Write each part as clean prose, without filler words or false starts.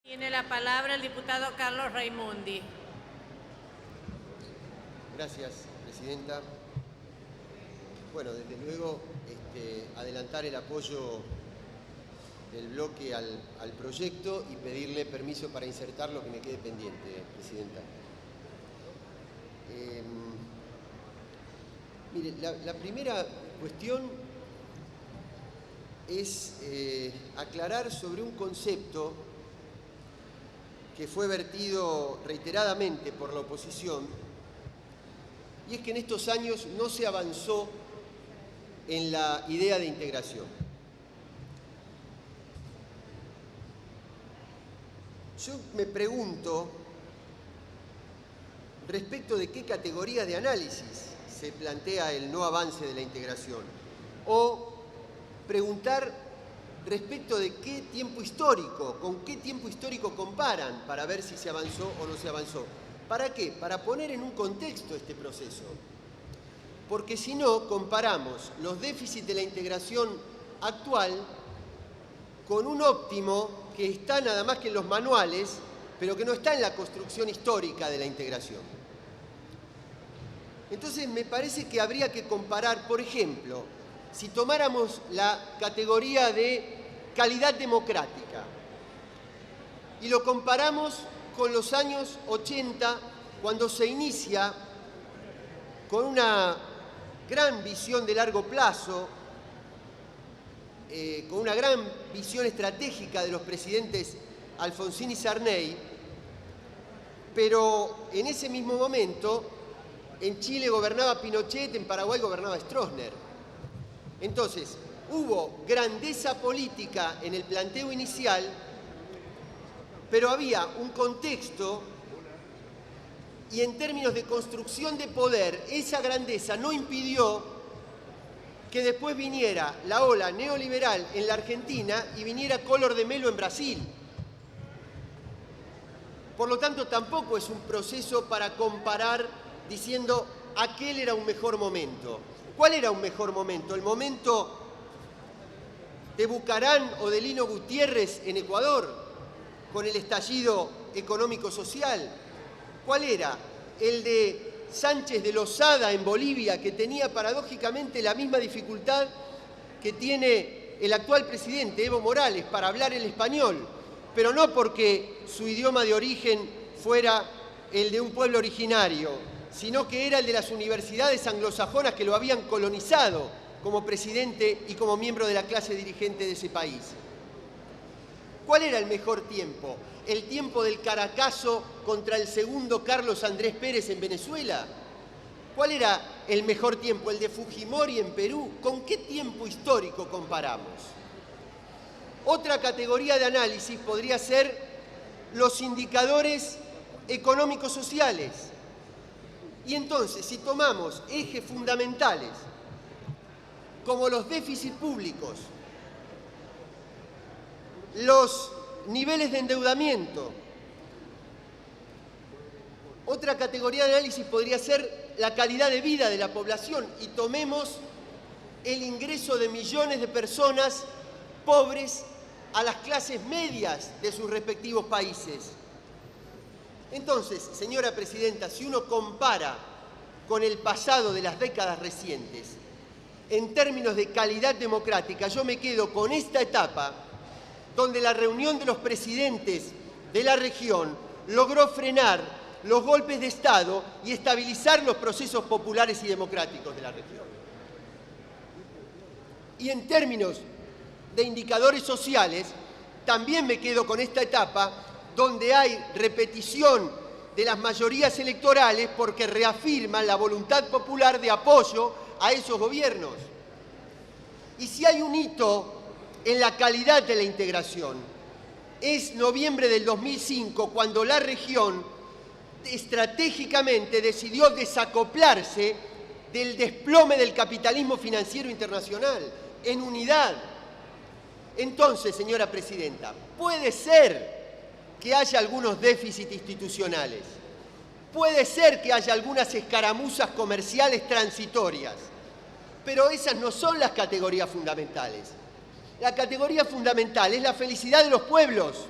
Tiene la palabra el diputado Carlos Raimundi. Gracias, presidenta. Bueno, desde luego, adelantar el apoyo del bloque al proyecto y pedirle permiso para insertar lo que me quede pendiente, presidenta. Mire, la primera cuestión es aclarar sobre un concepto que fue vertido reiteradamente por la oposición, y es que en estos años no se avanzó en la idea de integración. Yo me pregunto respecto de qué categoría de análisis se plantea el no avance de la integración, o preguntar respecto de qué tiempo histórico, con qué tiempo histórico comparan para ver si se avanzó o no se avanzó. ¿Para qué? Para poner en un contexto este proceso. Porque si no, comparamos los déficits de la integración actual con un óptimo que está nada más que en los manuales, pero que no está en la construcción histórica de la integración. Entonces me parece que habría que comparar, por ejemplo, si tomáramos la categoría de calidad democrática y lo comparamos con los años 80, cuando se inicia con una gran visión de largo plazo, con una gran visión estratégica de los presidentes Alfonsín y Sarney, pero en ese mismo momento en Chile gobernaba Pinochet, en Paraguay gobernaba Stroessner. Entonces, hubo grandeza política en el planteo inicial, pero había un contexto y en términos de construcción de poder, esa grandeza no impidió que después viniera la ola neoliberal en la Argentina y viniera Collor de Mello en Brasil. Por lo tanto, tampoco es un proceso para comparar diciendo aquel era un mejor momento. ¿Cuál era un mejor momento? ¿El momento de Bucarán o de Lino Gutiérrez en Ecuador, con el estallido económico-social? ¿Cuál era? ¿El de Sánchez de Lozada en Bolivia, que tenía paradójicamente la misma dificultad que tiene el actual presidente, Evo Morales, para hablar el español, pero no porque su idioma de origen fuera el de un pueblo originario, sino que era el de las universidades anglosajonas que lo habían colonizado como presidente y como miembro de la clase dirigente de ese país? ¿Cuál era el mejor tiempo? ¿El tiempo del Caracazo contra el segundo Carlos Andrés Pérez en Venezuela? ¿Cuál era el mejor tiempo? ¿El de Fujimori en Perú? ¿Con qué tiempo histórico comparamos? Otra categoría de análisis podría ser los indicadores económicos sociales. Y entonces, si tomamos ejes fundamentales como los déficits públicos, los niveles de endeudamiento, otra categoría de análisis podría ser la calidad de vida de la población, y tomemos el ingreso de millones de personas pobres a las clases medias de sus respectivos países. Entonces, señora presidenta, si uno compara con el pasado de las décadas recientes, en términos de calidad democrática, yo me quedo con esta etapa donde la reunión de los presidentes de la región logró frenar los golpes de Estado y estabilizar los procesos populares y democráticos de la región. Y en términos de indicadores sociales, también me quedo con esta etapa donde hay repetición de las mayorías electorales porque reafirman la voluntad popular de apoyo a esos gobiernos. Y si hay un hito en la calidad de la integración, es noviembre del 2005, cuando la región estratégicamente decidió desacoplarse del desplome del capitalismo financiero internacional en unidad. Entonces, señora presidenta, puede ser que haya algunos déficits institucionales, puede ser que haya algunas escaramuzas comerciales transitorias, pero esas no son las categorías fundamentales. La categoría fundamental es la felicidad de los pueblos,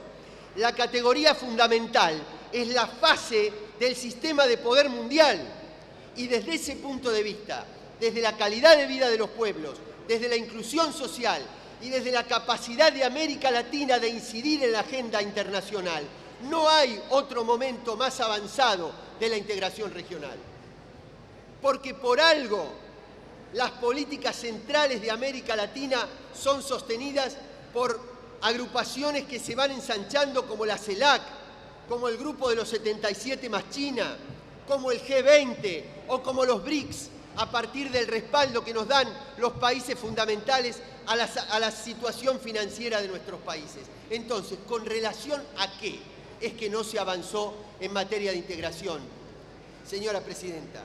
la categoría fundamental, es la fase del sistema de poder mundial. Y desde ese punto de vista, desde la calidad de vida de los pueblos, desde la inclusión social y desde la capacidad de América Latina de incidir en la agenda internacional, no hay otro momento más avanzado de la integración regional. Porque por algo las políticas centrales de América Latina son sostenidas por agrupaciones que se van ensanchando como la CELAC, como el Grupo de los 77 más China, como el G20 o como los BRICS, a partir del respaldo que nos dan los países fundamentales a la situación financiera de nuestros países. Entonces, ¿con relación a qué es que no se avanzó en materia de integración, señora Presidenta?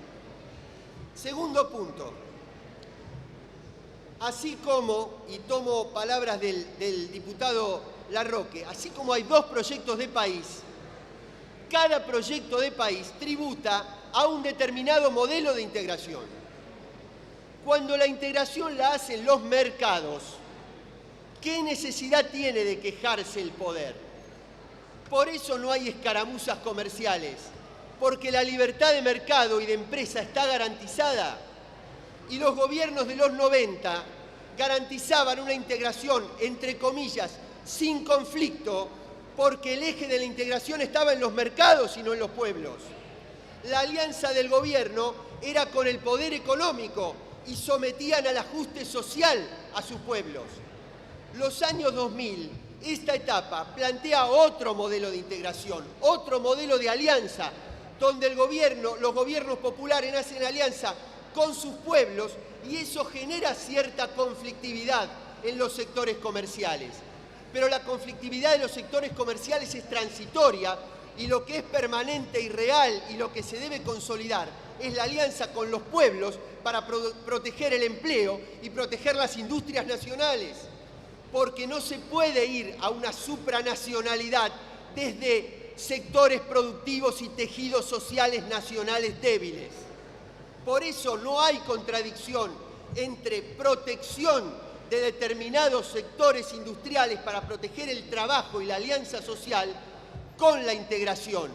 Segundo punto. Así como, y tomo palabras del diputado Larroque, así como hay dos proyectos de país, cada proyecto de país tributa a un determinado modelo de integración. Cuando la integración la hacen los mercados, ¿qué necesidad tiene de quejarse el poder? Por eso no hay escaramuzas comerciales, porque la libertad de mercado y de empresa está garantizada. Y los gobiernos de los 90 garantizaban una integración, entre comillas, sin conflicto, porque el eje de la integración estaba en los mercados y no en los pueblos. La alianza del gobierno era con el poder económico y sometían al ajuste social a sus pueblos. Los años 2000, esta etapa plantea otro modelo de integración, otro modelo de alianza, donde los gobiernos populares hacen alianza con sus pueblos y eso genera cierta conflictividad en los sectores comerciales. Pero la conflictividad de los sectores comerciales es transitoria y lo que es permanente y real y lo que se debe consolidar es la alianza con los pueblos para proteger el empleo y proteger las industrias nacionales. Porque no se puede ir a una supranacionalidad desde sectores productivos y tejidos sociales nacionales débiles. Por eso no hay contradicción entre protección de determinados sectores industriales para proteger el trabajo y la alianza social con la integración.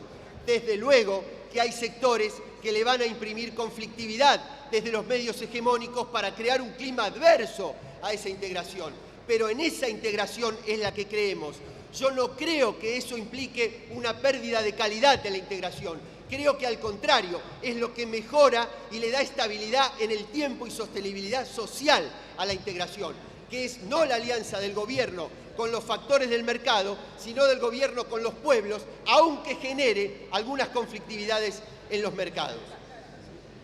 Desde luego que hay sectores que le van a imprimir conflictividad desde los medios hegemónicos para crear un clima adverso a esa integración. Pero en esa integración es la que creemos. Yo no creo que eso implique una pérdida de calidad de la integración. Creo que al contrario, es lo que mejora y le da estabilidad en el tiempo y sostenibilidad social a la integración, que es no la alianza del gobierno con los factores del mercado, sino del gobierno con los pueblos, aunque genere algunas conflictividades en los mercados.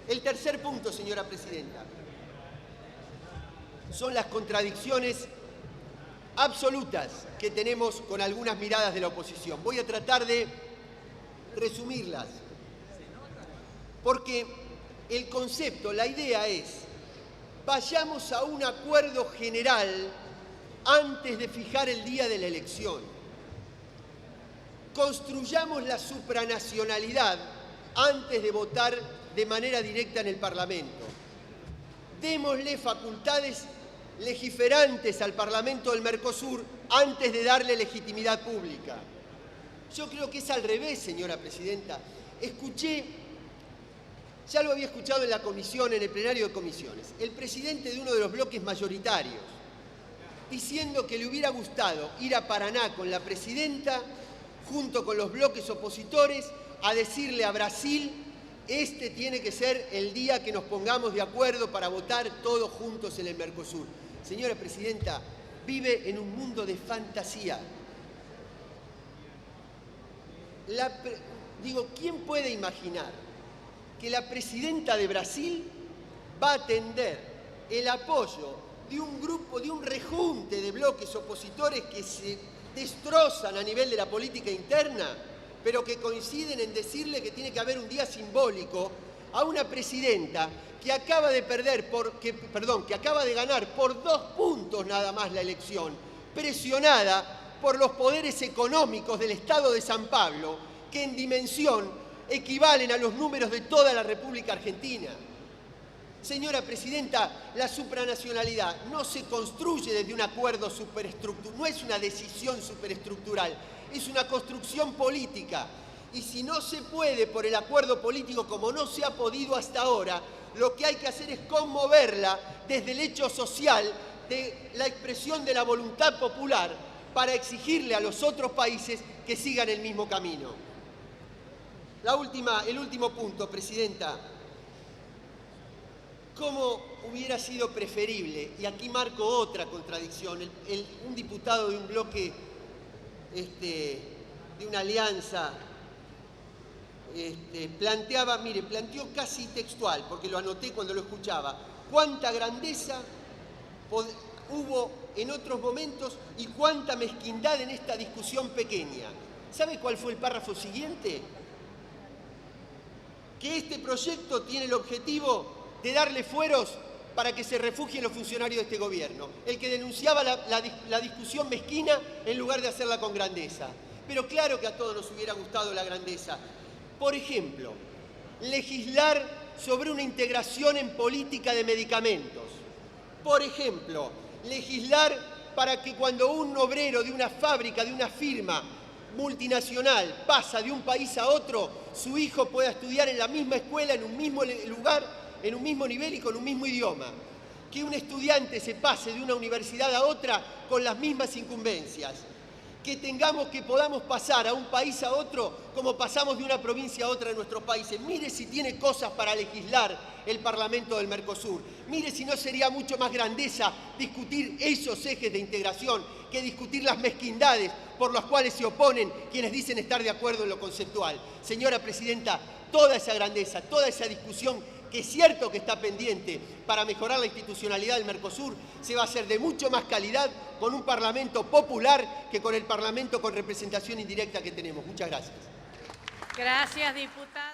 El tercer punto, señora Presidenta, son las contradicciones absolutas que tenemos con algunas miradas de la oposición. Voy a tratar de resumirlas, porque el concepto, la idea es, vayamos a un acuerdo general antes de fijar el día de la elección. Construyamos la supranacionalidad antes de votar de manera directa en el Parlamento. Démosle facultades legiferantes al Parlamento del Mercosur antes de darle legitimidad pública. Yo creo que es al revés, señora Presidenta. Ya lo había escuchado en la comisión, en el plenario de comisiones, el presidente de uno de los bloques mayoritarios, diciendo que le hubiera gustado ir a Paraná con la presidenta, junto con los bloques opositores, a decirle a Brasil, este tiene que ser el día que nos pongamos de acuerdo para votar todos juntos en el Mercosur. Señora Presidenta, vive en un mundo de fantasía. ¿Quién puede imaginar que la presidenta de Brasil va a atender el apoyo de un grupo, de un rejunte de bloques opositores que se destrozan a nivel de la política interna, pero que coinciden en decirle que tiene que haber un día simbólico a una presidenta que acaba de ganar por 2 puntos nada más la elección, presionada por los poderes económicos del Estado de San Pablo, que en dimensión equivalen a los números de toda la República Argentina. Señora Presidenta, la supranacionalidad no se construye desde un acuerdo superestructural, no es una decisión superestructural, es una construcción política. Y si no se puede por el acuerdo político, como no se ha podido hasta ahora, lo que hay que hacer es conmoverla desde el hecho social, de la expresión de la voluntad popular, para exigirle a los otros países que sigan el mismo camino. El último punto, Presidenta. ¿Cómo hubiera sido preferible? Y aquí marco otra contradicción. Un diputado de un bloque, de una alianza, planteó casi textual, porque lo anoté cuando lo escuchaba, cuánta grandeza hubo en otros momentos y cuánta mezquindad en esta discusión pequeña. ¿Sabe cuál fue el párrafo siguiente? Que este proyecto tiene el objetivo de darle fueros para que se refugien los funcionarios de este gobierno. El que denunciaba la discusión mezquina en lugar de hacerla con grandeza. Pero claro que a todos nos hubiera gustado la grandeza. Por ejemplo, legislar sobre una integración en política de medicamentos. Por ejemplo, legislar para que cuando un obrero de una fábrica, de una firma multinacional, pasa de un país a otro, su hijo pueda estudiar en la misma escuela, en un mismo lugar, en un mismo nivel y con un mismo idioma. Que un estudiante se pase de una universidad a otra con las mismas incumbencias. Que podamos pasar a un país a otro como pasamos de una provincia a otra de nuestros países. Mire si tiene cosas para legislar el Parlamento del Mercosur. Mire si no sería mucho más grandeza discutir esos ejes de integración que discutir las mezquindades por las cuales se oponen quienes dicen estar de acuerdo en lo conceptual. Señora Presidenta, toda esa grandeza, toda esa discusión que es cierto que está pendiente para mejorar la institucionalidad del Mercosur, se va a hacer de mucho más calidad con un Parlamento popular que con el Parlamento con representación indirecta que tenemos. Muchas gracias. Gracias, diputado.